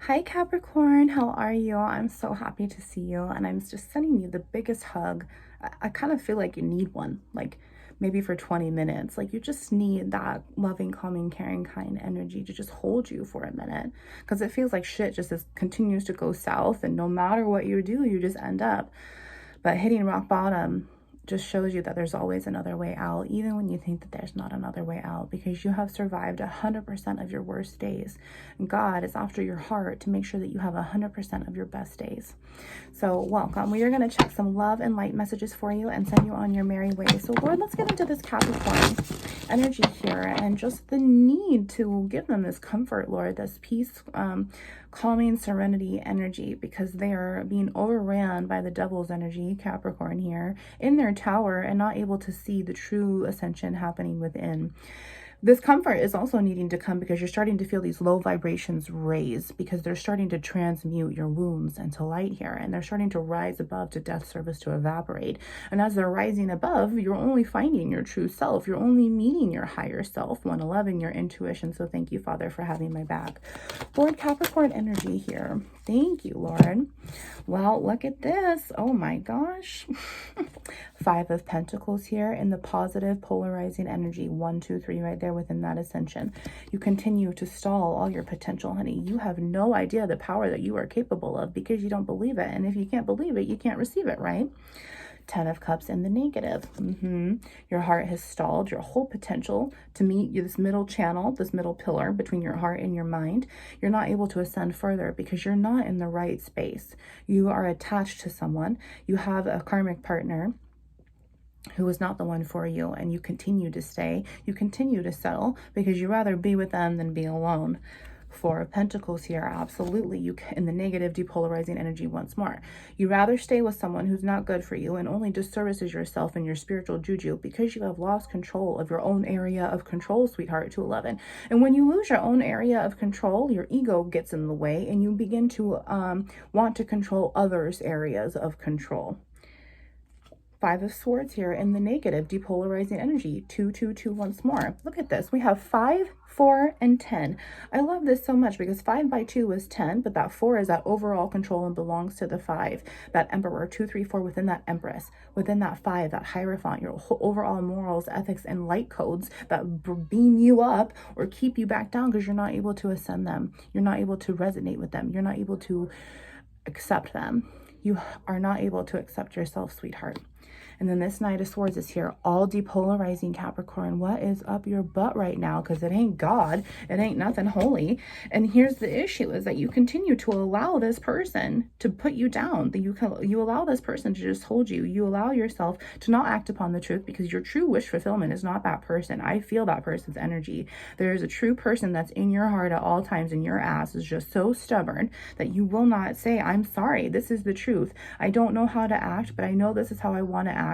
Hi Capricorn, how are you? I'm so happy to see you, and I'm just sending you the biggest hug. I kind of feel like you need one, like maybe for 20 minutes. Like you just need that loving, calming, caring, kind energy to just hold you for a minute, because it feels like shit just continues to go south, and no matter what you do, you just end up. But hitting rock bottom just shows you that there's always another way out, even when you think that there's not another way out, because you have survived 100% of your worst days. And God is after your heart to make sure that you have 100% of your best days. So welcome. We are going to check some love and light messages for you and send you on your merry way. So Lord, let's get into this Capricorn energy here and just the need to give them this comfort, Lord, this peace, calming, serenity energy, because they are being overran by the devil's energy, Capricorn here, in their tower and not able to see the true ascension happening within. This comfort is also needing to come because you're starting to feel these low vibrations raise, because they're starting to transmute your wounds into light here, and they're starting to rise above to death service to evaporate. And as they're rising above, you're only finding your true self. You're only meeting your higher self, 111, your intuition. So thank you, Father, for having my back. Lord, Capricorn energy here. Thank you, Lord. Well, look at this. Oh my gosh. 5 of Pentacles here in the positive polarizing energy. 1, 2, 3 right there within that ascension. You continue to stall all your potential, honey. You have no idea the power that you are capable of because you don't believe it. And if you can't believe it, you can't receive it, right? 10 of Cups in the negative. Your heart has stalled your whole potential to meet this middle channel, this middle pillar between your heart and your mind. You're not able to ascend further because you're not in the right space. You are attached to someone. You have a karmic partner who is not the one for you, and you continue to stay. You continue to settle because you rather be with them than be alone. 4 of Pentacles here, absolutely. You in the negative depolarizing energy once more. You rather stay with someone who's not good for you and only disservices yourself and your spiritual juju because you have lost control of your own area of control, sweetheart, to 11. And when you lose your own area of control, your ego gets in the way and you begin to want to control others' areas of control. 5 of Swords here in the negative depolarizing energy. 2, 2, 2 once more. Look at this. We have 5, 4, and 10. I love this so much because 5 by 2 is 10, but that 4 is that overall control and belongs to the 5. That Emperor, 2, 3, 4 within that Empress, within that 5, that Hierophant, your overall morals, ethics, and light codes that beam you up or keep you back down because you're not able to ascend them. You're not able to resonate with them. You're not able to accept them. You are not able to accept yourself, sweetheart. And then this Knight of Swords is here, all depolarizing, Capricorn. What is up your butt right now? Because it ain't God. It ain't nothing holy. And here's the issue is that you continue to allow this person to put you down. That you allow this person to just hold you. You allow yourself to not act upon the truth because your true wish fulfillment is not that person. I feel that person's energy. There is a true person that's in your heart at all times, and your ass is just so stubborn that you will not say, I'm sorry. This is the truth. I don't know how to act, but I know this is how I want to act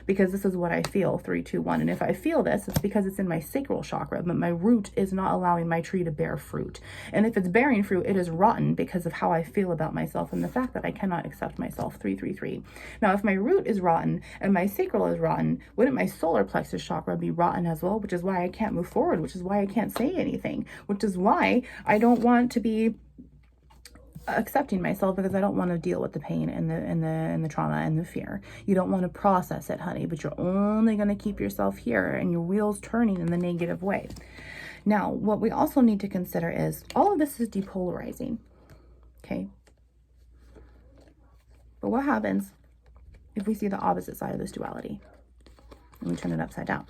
because this is what I feel. 3, 2, 1. And if I feel this, it's because it's in my sacral chakra, but my root is not allowing my tree to bear fruit. And if it's bearing fruit, it is rotten because of how I feel about myself and the fact that I cannot accept myself. 3, 3, 3. Now, if my root is rotten and my sacral is rotten, wouldn't my solar plexus chakra be rotten as well? Which is why I can't move forward, which is why I can't say anything, which is why I don't want to be accepting myself, because I don't want to deal with the pain and the trauma and the fear. You don't want to process it, honey, but you're only going to keep yourself here and your wheels turning in the negative way. Now, what we also need to consider is all of this is depolarizing, okay? But what happens if we see the opposite side of this duality and we turn it upside down?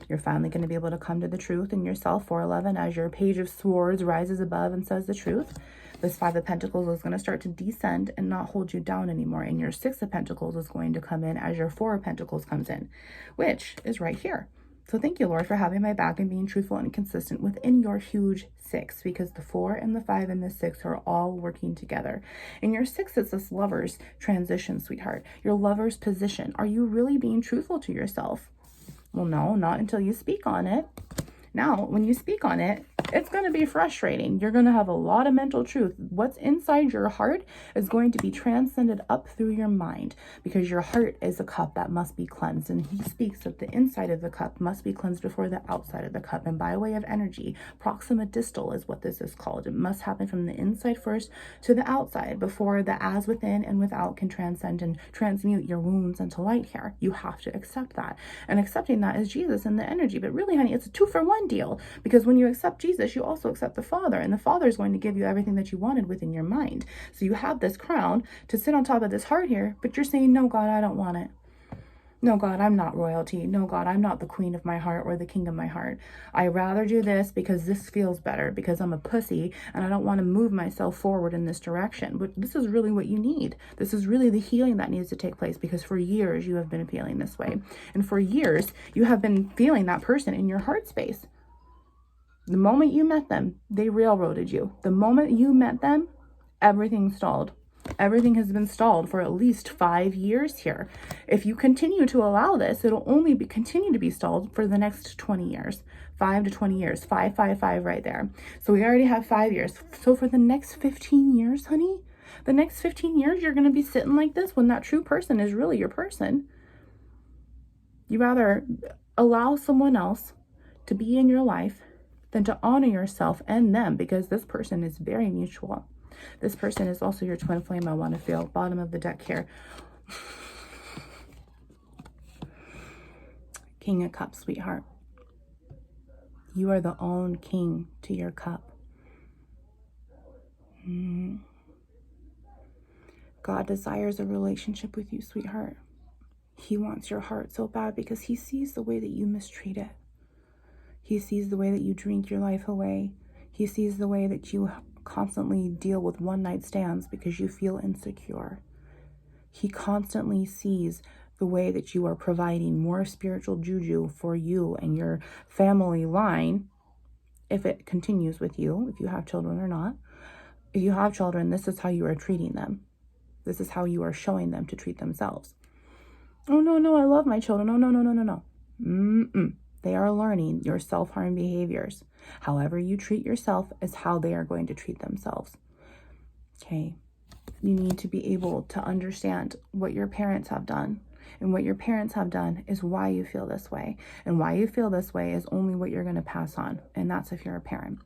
You're finally going to be able to come to the truth in yourself, 411, as your Page of Swords rises above and says the truth. This 5 of Pentacles is going to start to descend and not hold you down anymore. And your 6 of Pentacles is going to come in as your 4 of Pentacles comes in, which is right here. So thank you, Lord, for having my back and being truthful and consistent within your huge 6, because the 4 and the 5 and the 6 are all working together. And your 6 is this lover's transition, sweetheart. Your lover's position. Are you really being truthful to yourself? Well, no, not until you speak on it. Now, when you speak on it, It's going to be frustrating. You're going to have a lot of mental truth. What's inside your heart is going to be transcended up through your mind, because your heart is a cup that must be cleansed. And he speaks that the inside of the cup must be cleansed before the outside of the cup. And by way of energy, proxima distal is what this is called. It must happen from the inside first to the outside before the as within and without can transcend and transmute your wounds into light here. You have to accept that. And accepting that is Jesus and the energy. But really, honey, it's a 2-for-1 deal, because when you accept Jesus, you also accept the Father, and the Father is going to give you everything that you wanted within your mind. So you have this crown to sit on top of this heart here, but you're saying, no, God, I don't want it. No, God, I'm not royalty. No, God, I'm not the queen of my heart or the king of my heart. I rather do this because this feels better, because I'm a pussy and I don't want to move myself forward in this direction. But this is really what you need. This is really the healing that needs to take place, because for years you have been feeling this way. And for years you have been feeling that person in your heart space. The moment you met them, they railroaded you. The moment you met them, everything stalled. Everything has been stalled for at least 5 years here. If you continue to allow this, it'll only continue to be stalled for the next 20 years. 5 to 20 years. 5, 5, 5 right there. So we already have 5 years. So for the next 15 years, honey, the next 15 years, you're going to be sitting like this when that true person is really your person. You rather allow someone else to be in your life than to honor yourself and them, because this person is very mutual. This person is also your twin flame. I want to feel bottom of the deck here. King of Cups, sweetheart. You are the own king to your cup. God desires a relationship with you, sweetheart. He wants your heart so bad because he sees the way that you mistreat it. He sees the way that you drink your life away. He sees the way that you constantly deal with one-night stands because you feel insecure. He constantly sees the way that you are providing more spiritual juju for you and your family line, if it continues with you, if you have children or not. If you have children, this is how you are treating them. This is how you are showing them to treat themselves. Oh, no, I love my children. Oh, no. They are learning your self-harm behaviors. However you treat yourself is how they are going to treat themselves. Okay. You need to be able to understand what your parents have done. And what your parents have done is why you feel this way. And why you feel this way is only what you're going to pass on. And that's if you're a parent.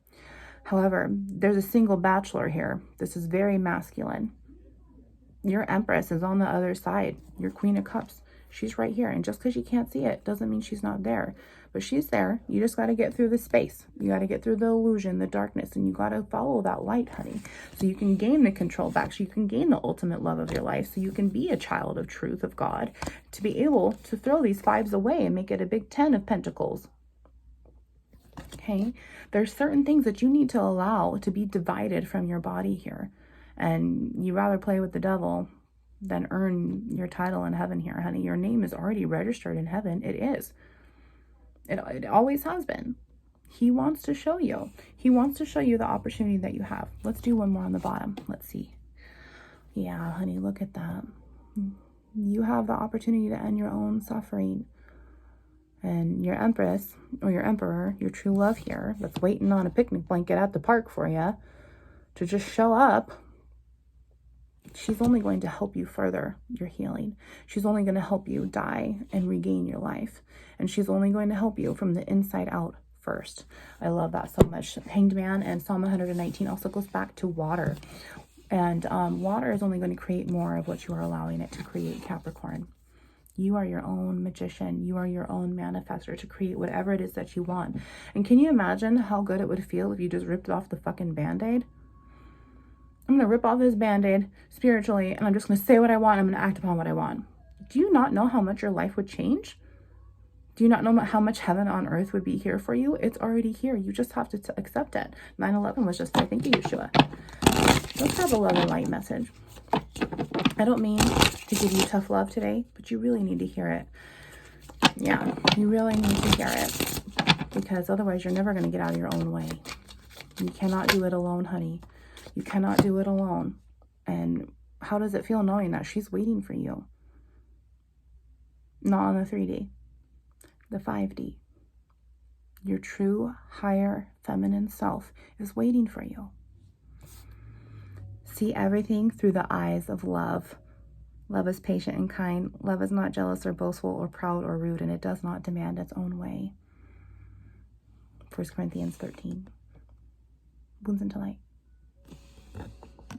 However, there's a single bachelor here. This is very masculine. Your Empress is on the other side. Your Queen of Cups. She's right here. And just because you can't see it doesn't mean she's not there. But she's there. You just got to get through the space. You got to get through the illusion, the darkness, and you got to follow that light, honey. So you can gain the control back. So you can gain the ultimate love of your life. So you can be a child of truth, of God, to be able to throw these 5s away and make it a big 10 of Pentacles. Okay? There's certain things that you need to allow to be divided from your body here. And you rather play with the devil than earn your title in heaven here, honey. Your name is already registered in heaven. It is. It always has been. He wants to show you. He wants to show you the opportunity that you have. Let's do one more on the bottom. Let's see. Yeah, honey, look at that. You have the opportunity to end your own suffering. And your Empress, or your Emperor, your true love here, that's waiting on a picnic blanket at the park for you to just show up, she's only going to help you further your healing. She's only going to help you die and regain your life. And she's only going to help you from the inside out first. I love that so much. Hanged Man and Psalm 119 also goes back to water. And water is only going to create more of what you are allowing it to create, Capricorn. You are your own magician. You are your own manifestor to create whatever it is that you want. And can you imagine how good it would feel if you just ripped off the fucking Band-Aid? I'm going to rip off this Band-Aid spiritually, and I'm just going to say what I want. I'm going to act upon what I want. Do you not know how much your life would change? Do you not know how much heaven on earth would be here for you? It's already here. You just have to accept it. 9/11 was just there. Thank you, Yeshua. Let's have a love and light message. I don't mean to give you tough love today, but you really need to hear it. Yeah, you really need to hear it, because otherwise you're never going to get out of your own way. You cannot do it alone, honey. You cannot do it alone. And how does it feel knowing that she's waiting for you? Not on the 3D, the 5D. Your true, higher, feminine self is waiting for you. See everything through the eyes of love. Love is patient and kind. Love is not jealous or boastful or proud or rude, and it does not demand its own way. 1 Corinthians 13. Wounds into light.